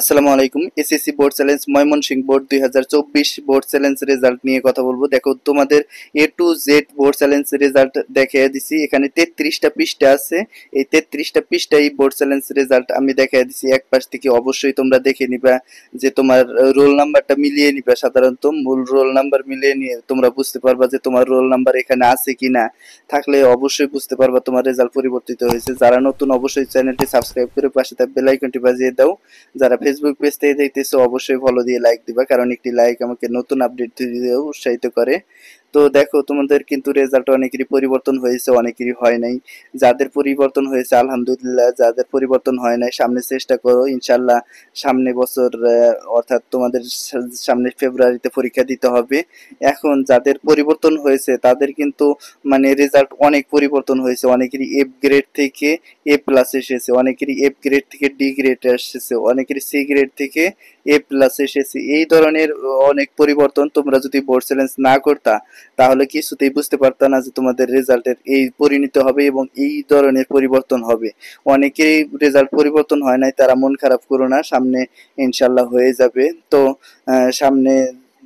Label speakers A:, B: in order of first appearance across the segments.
A: আসসালামু আলাইকুম। SSC board challenge Mymensingh board 2024 board challenge result নিয়ে কথা বলবো। দেখো তোমাদের A to Z board challenge result দেখিয়ে দিছি। এখানে 33টা পৃষ্ঠা আছে। এই 33টা পৃষ্ঠাই বোর্ড চ্যালেঞ্জ রেজাল্ট আমি দেখিয়ে দিছি। এক পাশ থেকে অবশ্যই তোমরা দেখে নিবা যে তোমার রোল নাম্বারটা মিলিয়ে নিবা। সাধারণত মূল রোল নাম্বার মিলিয়ে নিয়ে তোমরা বুঝতে পারবা যে তোমার রোল নাম্বার এখানে আছে কিনা। থাকলে অবশ্যই বুঝতে পারবা তোমার রেজাল্ট পরিবর্তিত হয়েছে। যারা নতুন অবশ্যই চ্যানেলটি সাবস্ক্রাইব করে পাশে থাকা বেল আইকনটি বাজিয়ে দাও। যারা ফেসবুক পেজ থেকে দেখতেছো অবশ্যই ফলো দিয়ে লাইক দিবা, কারণ একটি লাইক আমাকে নতুন আপডেট দিতেও উৎসাহিত করে। তো দেখো তোমাদের কিন্তু রেজাল্ট অনেকেরই পরিবর্তন হয়েছে, অনেকেরই হয় নাই। যাদের পরিবর্তন হয়েছে আলহামদুলিল্লাহ, যাদের পরিবর্তন হয় নাই সামনে চেষ্টা করো ইনশাল্লাহ। সামনে বছর অর্থাৎ তোমাদের সামনে ফেব্রুয়ারিতে পরীক্ষা দিতে হবে। এখন যাদের পরিবর্তন হয়েছে তাদের কিন্তু মানে রেজাল্ট অনেক পরিবর্তন হয়েছে। অনেকেরই এফ গ্রেড থেকে এ প্লাস এসেছে, অনেকেরই এফ গ্রেড থেকে ডি গ্রেড এসেছে, অনেকেরই সি গ্রেড থেকে এ প্লাস এসেছে। এই ধরনের অনেক পরিবর্তন। তোমরা যদি বোর্ড চ্যালেঞ্জ না করতা তাহলে কিছুতেই বুঝতে পারতা না যে তোমাদের রেজাল্টের এই পরিণত হবে এবং এই ধরনের পরিবর্তন হবে। অনেকেরই রেজাল্ট পরিবর্তন হয় নাই, তারা মন খারাপ করো না, সামনে ইনশাল্লাহ হয়ে যাবে। তো সামনে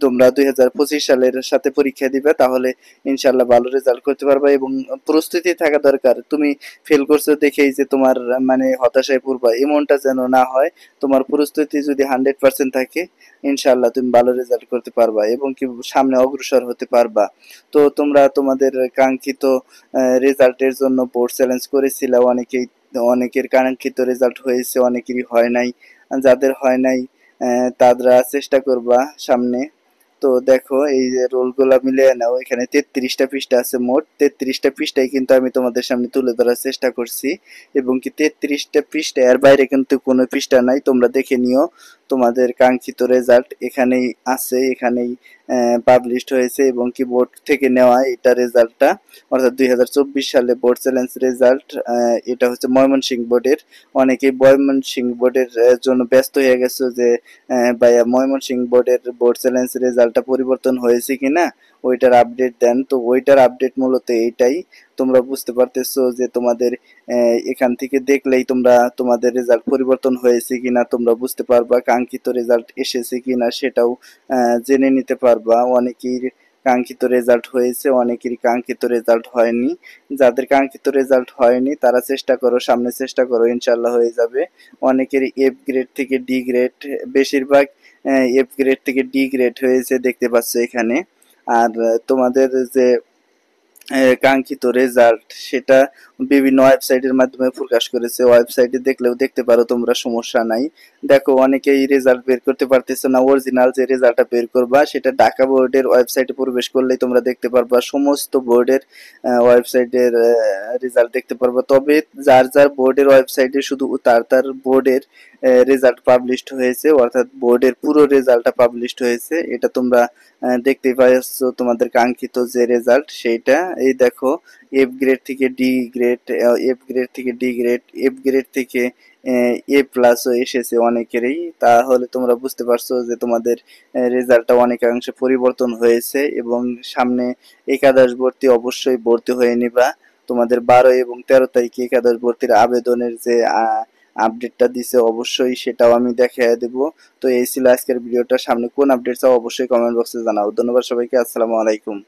A: তোমরা 2025 সালের সাথে পরীক্ষা দিবে, তাহলে ইনশাল্লাহ ভালো রেজাল্ট করতে পারবে এবং প্রস্তুতি থাকা দরকার। তুমি ফেল করছো দেখেই যে তোমার মানে হতাশায় পড়বা এমনটা যেন না হয়। তোমার প্রস্তুতি যদি 100% থাকে ইনশাল্লাহ তুমি ভালো রেজাল্ট করতে পারবা এবং কি সামনে অগ্রসর হতে পারবা। তো তোমরা তোমাদের কাঙ্ক্ষিত রেজাল্টের জন্য বোর্ড চ্যালেঞ্জ করেছিল, অনেকেই অনেকের কাঙ্ক্ষিত রেজাল্ট হয়েছে, অনেকেরই হয় নাই। যাদের হয় নাই তারা চেষ্টা করবা সামনে। তো দেখো এই যে রোলগুলা মিলিয়ে নাও, এখানে 33টা পৃষ্ঠা আছে, মোট 33টা পৃষ্ঠাই কিন্তু আমি তোমাদের সামনে তুলে ধরার চেষ্টা করছি এবং কি 33টা পৃষ্ঠা এর বাইরে কিন্তু কোনো পৃষ্ঠা নাই। তোমরা দেখে নিও তোমাদের কাঙ্ক্ষিত রেজাল্ট এখানেই আছে, এখানেই পাবলিশড হয়েছে এবং কি বোর্ড থেকে নেওয়া এটা রেজাল্টটা, অর্থাৎ 2024 সালে বোর্ড চ্যালেঞ্জ রেজাল্ট। এটা হচ্ছে ময়মনসিংহ বোর্ডের। অনেকেই ময়মনসিংহ বোর্ডের জন্য ব্যস্ত হয়ে গেছে যে ভাইয়া ময়মনসিংহ বোর্ডের বোর্ড চ্যালেঞ্জ রেজাল্টটা পরিবর্তন হয়েছে কিনা, ওইটার আপডেট দেন। তো ওইটার আপডেট মূলত এইটাই। তোমরা বুঝতে পারতেছো যে তোমাদের এখান থেকে দেখলেই তোমরা তোমাদের রেজাল্ট পরিবর্তন হয়েছে কিনা তোমরা বুঝতে পারবা, কাঙ্ক্ষিত রেজাল্ট এসেছে কিনা সেটাও জেনে নিতে পারবা। অনেকেই কাঙ্ক্ষিত রেজাল্ট হয়েছে, অনেকেরই কাঙ্ক্ষিত রেজাল্ট হয়নি। যাদের কাঙ্ক্ষিত রেজাল্ট হয়নি তারা চেষ্টা করো, সামনে চেষ্টা করো, ইনশাল্লাহ হয়ে যাবে। অনেকেরই এফ গ্রেড থেকে ডি গ্রেড, বেশিরভাগ এফ গ্রেড থেকে ডি গ্রেড হয়েছে দেখতে পাচ্ছ এখানে। আর তোমাদের যে কাঙ্ক্ষিত রেজাল্ট সেটা বিভিন্ন ওয়েবসাইটের মাধ্যমে প্রকাশ করেছে, ওয়েবসাইটে দেখলেও দেখতে পারো তোমরা, সমস্যা নাই। দেখো অনেকেই রেজাল্ট বের করতে পারতেছে না, অরিজিনাল যে রেজাল্টটা বের করবা সেটা ঢাকা বোর্ডের ওয়েবসাইটে প্রবেশ করলেই তোমরা দেখতে পারবা, সমস্ত বোর্ডের ওয়েবসাইটের রেজাল্ট দেখতে পারবা। তবে যার যার বোর্ডের ওয়েবসাইটে শুধু তার তার বোর্ডের রেজাল্ট পাবলিশড হয়েছে, অর্থাৎ বোর্ডের পুরো রেজাল্টটা পাবলিশড হয়েছে, এটা তোমরা দেখতেই পাচ্ছ তোমাদের কাঙ্ক্ষিত যে রেজাল্ট সেইটা। এই দেখো এফ গ্রেড থেকে ডি গ্রেড, এফ গ্রেড থেকে ডি গ্রেড, এফ গ্রেড থেকে এ প্লাসও এসেছে অনেকেরই। তাহলে তোমরা বুঝতে পারছো যে তোমাদের রেজাল্টটা অনেকাংশে পরিবর্তন হয়েছে এবং সামনে একাদশ ভর্তি অবশ্যই ভর্তি হয়ে নিবা। তোমাদের 12 এবং 13 তারিখে একাদশ ভর্তির আবেদনের যে আপডেটটা দিছে অবশ্যই সেটাও আমি দেখিয়ে দেবো। তো এই ছিল আজকের ভিডিওটা। সামনে কোন আপডেট চাও অবশ্যই কমেন্ট বক্সে জানাও। ধন্যবাদ সবাইকে, আসসালামু আলাইকুম।